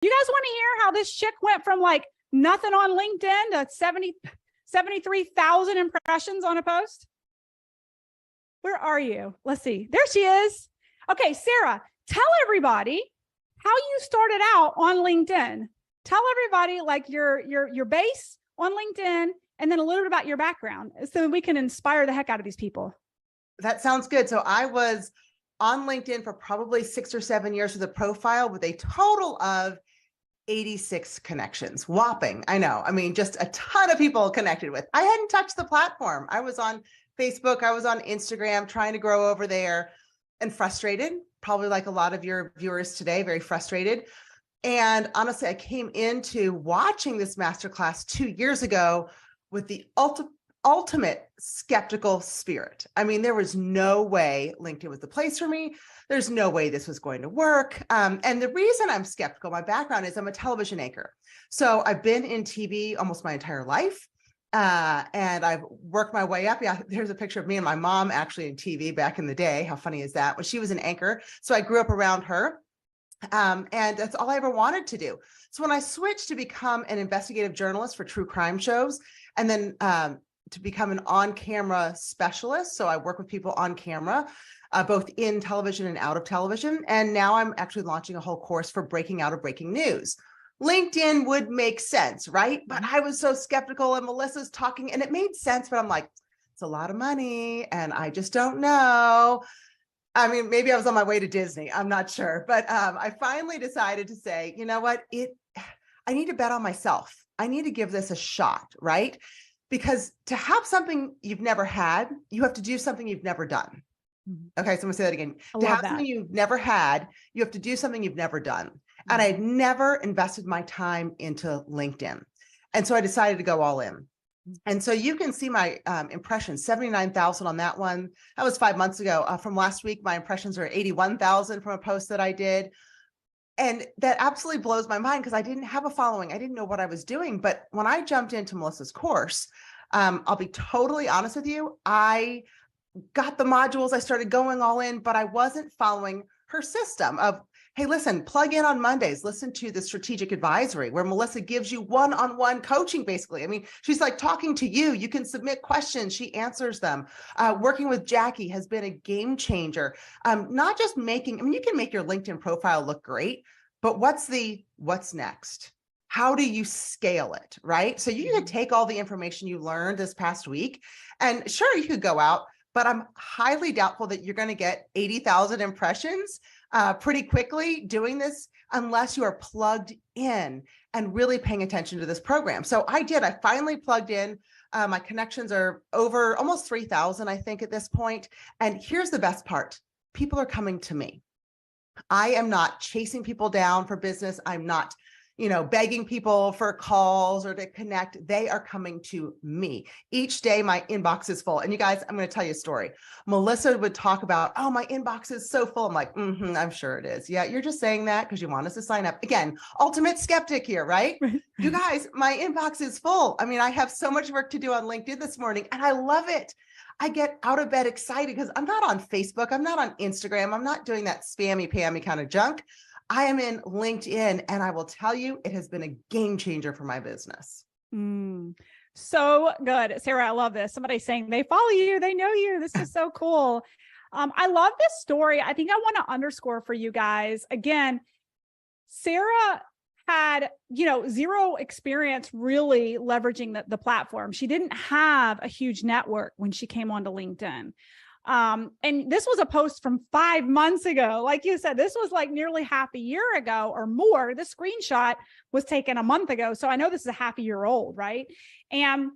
You guys want to hear how this chick went from like nothing on LinkedIn to 73,000 impressions on a post? Where are you? Let's see. There she is. Okay, Sara, tell everybody how you started out on LinkedIn. Tell everybody like your base on LinkedIn, and then a little bit about your background so we can inspire the heck out of these people. That sounds good. So I was on LinkedIn for probably 6 or 7 years with a profile with a total of 86 connections. Whopping. I know. I mean, just a ton of people connected with. I hadn't touched the platform. I was on Facebook. I was on Instagram trying to grow over there and frustrated, probably like a lot of your viewers today, very frustrated. And honestly, I came into watching this masterclass 2 years ago with the ultimate skeptical spirit. I mean, there was no way LinkedIn was the place for me. There's no way this was going to work. And the reason I'm skeptical, my background is I'm a television anchor. So I've been in TV almost my entire life. And I've worked my way up. Yeah, there's a picture of me and my mom actually in TV back in the day. How funny is that? When she was an anchor. So I grew up around her. And that's all I ever wanted to do. So when I switched to become an investigative journalist for true crime shows, and then to become an on-camera specialist. So I work with people on camera, both in television and out of television. And now I'm actually launching a whole course for breaking out of breaking news. LinkedIn would make sense, right? But I was so skeptical, and Melissa's talking and it made sense, but I'm like, it's a lot of money and I just don't know. I mean, maybe I was on my way to Disney. I'm not sure, but I finally decided to say, you know what, I need to bet on myself. I need to give this a shot, right? Because to have something you've never had, you have to do something you've never done. Okay, so I'm gonna say that again. To have something you've never had, you have to do something you've never done. And I'd never invested my time into LinkedIn. And so I decided to go all in. And so you can see my impressions, 79,000 on that one. That was 5 months ago. From last week, my impressions are 81,000 from a post that I did. And that absolutely blows my mind because I didn't have a following. I didn't know what I was doing. But when I jumped into Melissa's course, I'll be totally honest with you, I got the modules, I started going all in, but I wasn't following her system of, hey, listen, plug in on Mondays, listen to the strategic advisory where Melissa gives you one-on-one coaching, basically. I mean, she's like talking to you. You can submit questions. She answers them. Working with Jackie has been a game changer. Not just making, I mean, you can make your LinkedIn profile look great, but what's next? How do you scale it, right? So you can take all the information you learned this past week, and sure, you could go out, but I'm highly doubtful that you're going to get 80,000 impressions pretty quickly doing this unless you are plugged in and really paying attention to this program. So I finally plugged in. My connections are over almost 3,000, I think, at this point. And here's the best part. People are coming to me. I am not chasing people down for business. I'm not, begging people for calls or to connect. They are coming to me. Each day, my inbox is full. And you guys, I'm going to tell you a story. Melissa would talk about, oh, my inbox is so full. I'm like, I'm sure it is. Yeah, you're just saying that because you want us to sign up. Again, ultimate skeptic here, right? You guys, my inbox is full. I mean, I have so much work to do on LinkedIn this morning, and I love it. I get out of bed excited because I'm not on Facebook. I'm not on Instagram. I'm not doing that spammy, pammy kind of junk. I am in LinkedIn, and I will tell you, it has been a game changer for my business. So good. Sara, I love this. Somebody saying they follow you, they know you. This is so cool. I love this story. I think I want to underscore for you guys. Again, Sara had, zero experience really leveraging the platform. She didn't have a huge network when she came onto LinkedIn. And this was a post from 5 months ago. Like you said, this was like nearly half a year ago or more. The screenshot was taken a month ago. So I know this is a half a year old, right? And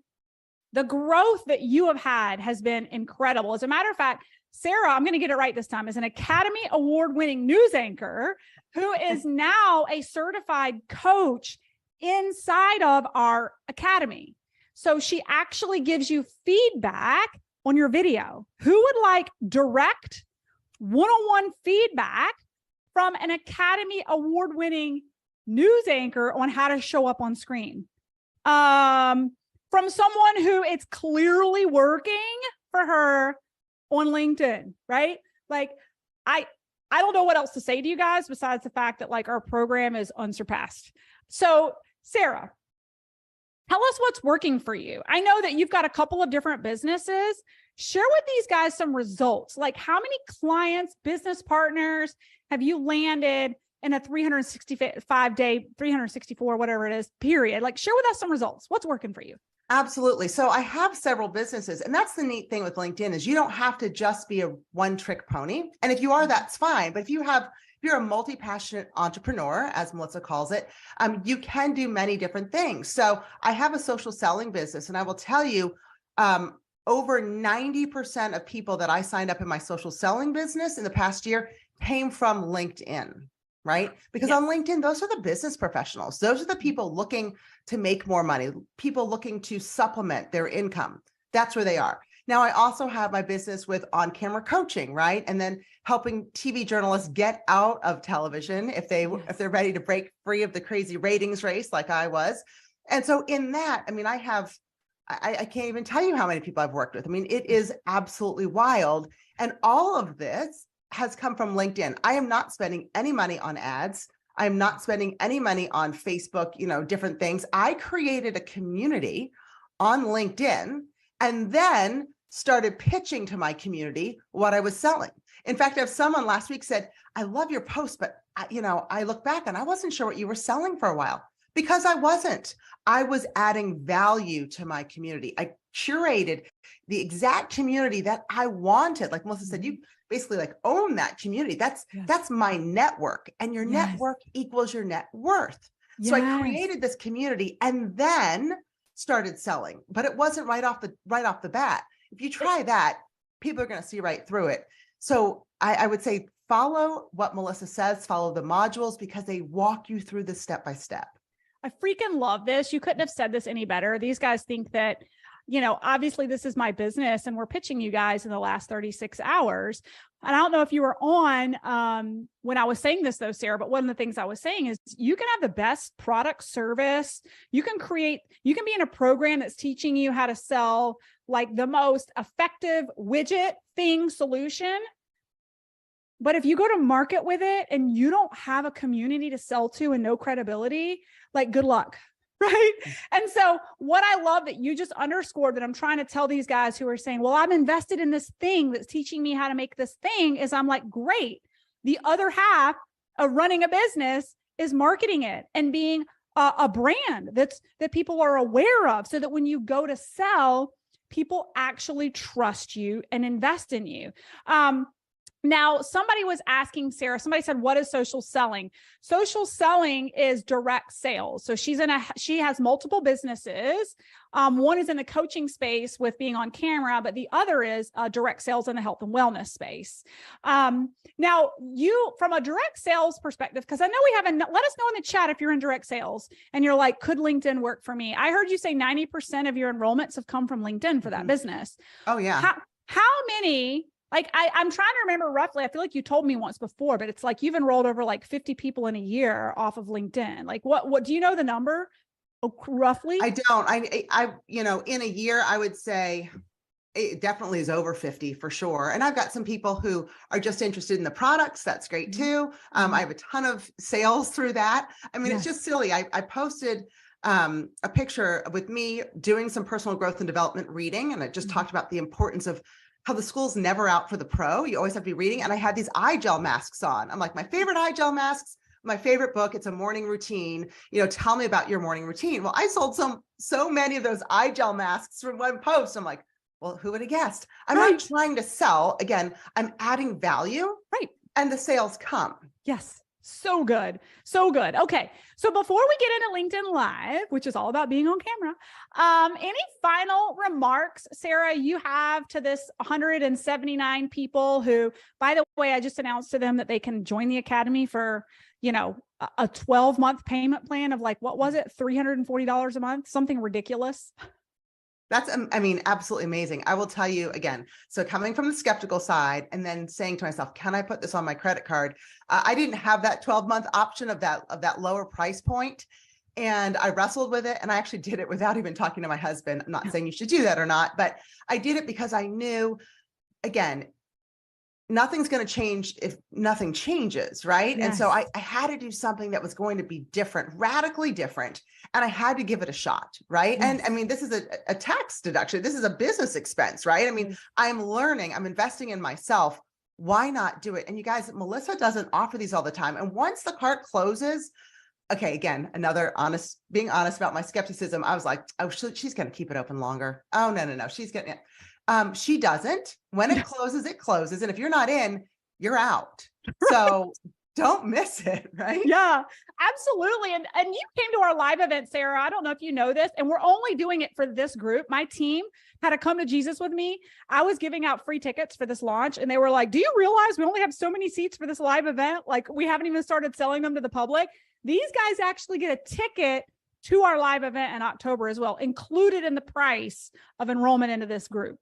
the growth that you have had has been incredible. As a matter of fact, Sara, I'm going to get it right this time, is an Academy Award-winning news anchor who is now a certified coach inside of our academy. So she actually gives you feedback on your video. Who would like direct one-on-one feedback from an Academy Award-winning news anchor on how to show up on screen? From someone who it's clearly working for her on LinkedIn, right? Like I I don't know what else to say to you guys besides the fact that like our program is unsurpassed. So Sara, tell us what's working for you. I know that you've got a couple of different businesses. Share with these guys some results. Like how many clients, business partners have you landed in a 365-day, 364, whatever it is, period? Like share with us some results. What's working for you? Absolutely. So I have several businesses, and that's the neat thing with LinkedIn is you don't have to just be a one-trick pony. And if you are, that's fine. But if you're a multi-passionate entrepreneur, as Melissa calls it, you can do many different things. So I have a social selling business, and I will tell you, over 90% of people that I signed up in my social selling business in the past year came from LinkedIn, right? Because on LinkedIn, those are the business professionals. Those are the people looking to make more money, people looking to supplement their income. That's where they are. Now, I also have my business with on-camera coaching, right? And then helping TV journalists get out of television if they're ready to break free of the crazy ratings race like I was. And so in that, I mean, I can't even tell you how many people I've worked with. I mean, it is absolutely wild. And all of this has come from LinkedIn. I am not spending any money on ads. I'm not spending any money on Facebook, different things. I created a community on LinkedIn and then started pitching to my community what I was selling. In fact, I have someone last week said, I love your post, but I look back and I wasn't sure what you were selling for a while because I wasn't. I was adding value to my community. I curated the exact community that I wanted. Like Melissa said, you basically like own that community. That's my network, and your network equals your net worth. So I created this community and then started selling, but it wasn't right off the bat. If you try that, people are going to see right through it. So I would say follow what Melissa says, follow the modules because they walk you through the step by step. I freaking love this. You couldn't have said this any better. These guys think that, obviously this is my business and we're pitching you guys in the last 36 hours. And I don't know if you were on when I was saying this though, Sara, but one of the things I was saying is you can have the best product service. You can be in a program that's teaching you how to sell like the most effective widget thing solution. But if you go to market with it and you don't have a community to sell to and no credibility, like good luck, right? And so what I love that you just underscored that I'm trying to tell these guys who are saying, well, I'm invested in this thing that's teaching me how to make this thing is I'm like, great. The other half of running a business is marketing it and being a brand that people are aware of so that when you go to sell, people actually trust you and invest in you. Now, somebody was asking Sara, somebody said, what is social selling? Social selling is direct sales. So she has multiple businesses. One is in the coaching space with being on camera, but the other is direct sales in the health and wellness space. Now, you, from a direct sales perspective, because I know let us know in the chat if you're in direct sales and you're like, could LinkedIn work for me? I heard you say 90% of your enrollments have come from LinkedIn for that business. Oh, yeah. How many? Like I'm trying to remember roughly, I feel like you told me once before, but it's like you've enrolled over like 50 people in a year off of LinkedIn. Like what do you know the number roughly? I don't, I in a year, I would say it definitely is over 50 for sure. And I've got some people who are just interested in the products. That's great too. I have a ton of sales through that. I mean, it's just silly. I posted a picture with me doing some personal growth and development reading. And I just talked about the importance of how the school's never out for the pro. You always have to be reading. And I had these eye gel masks on. I'm like, my favorite eye gel masks, my favorite book, it's a morning routine. Tell me about your morning routine. Well, I sold so many of those eye gel masks from one post. I'm like, well, who would have guessed? I'm not trying to sell. Again, I'm adding value. Right. And the sales come. Yes. So good. So good. Okay. So before we get into LinkedIn Live, which is all about being on camera, any final remarks, Sara, you have to this 179 people who, by the way, I just announced to them that they can join the Academy for, a 12-month payment plan of like, what was it? $340 a month, something ridiculous. That's, absolutely amazing. I will tell you again. So coming from the skeptical side and then saying to myself, can I put this on my credit card? I didn't have that 12-month option of that lower price point. And I wrestled with it. And I actually did it without even talking to my husband. I'm not saying you should do that or not, but I did it because I knew, again, nothing's going to change if nothing changes, right? And so Yes. I had to do something that was going to be different, radically different, and I had to give it a shot, right? And I Yes. mean, this is a tax deduction. This is a business expense, right? I mean, Yes. I'm learning, I'm investing in myself. Why not do it? And you guys, Melissa doesn't offer these all the time. And once the cart closes, okay, again, another being honest about my skepticism. I was like, oh, she's going to keep it open longer. Oh, no. She's getting it. She doesn't. When it closes, it closes. And if you're not in, you're out. So don't miss it, right? Yeah, absolutely. And you came to our live event, Sarah. I don't know if you know this, and we're only doing it for this group. My team had to come to Jesus with me. I was giving out free tickets for this launch, and they were like, "Do you realize we only have so many seats for this live event? Like, we haven't even started selling them to the public." These guys actually get a ticket to our live event in October as well, included in the price of enrollment into this group.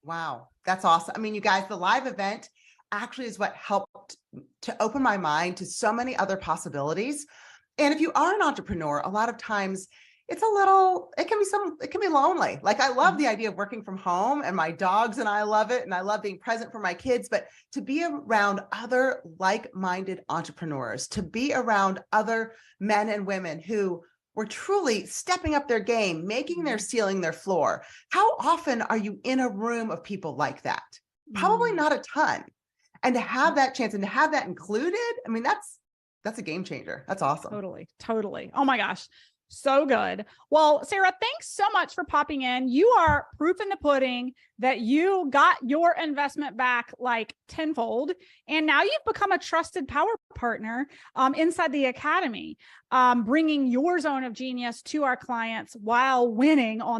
Wow, that's awesome. I mean, you guys, the live event actually is what helped to open my mind to so many other possibilities. And if you are an entrepreneur, a lot of times it can be lonely. Like, I love the idea of working from home, and my dogs and I love it. And I love being present for my kids, but to be around other like-minded entrepreneurs, to be around other men and women who were truly stepping up their game, making their ceiling their floor. How often are you in a room of people like that? Probably not a ton. And to have that chance and to have that included, I mean, that's a game changer. That's awesome. Totally. Totally. Oh my gosh. So good. Well, Sarah, thanks so much for popping in. You are proof in the pudding that you got your investment back like tenfold. And now you've become a trusted power partner inside the academy, bringing your zone of genius to our clients while winning on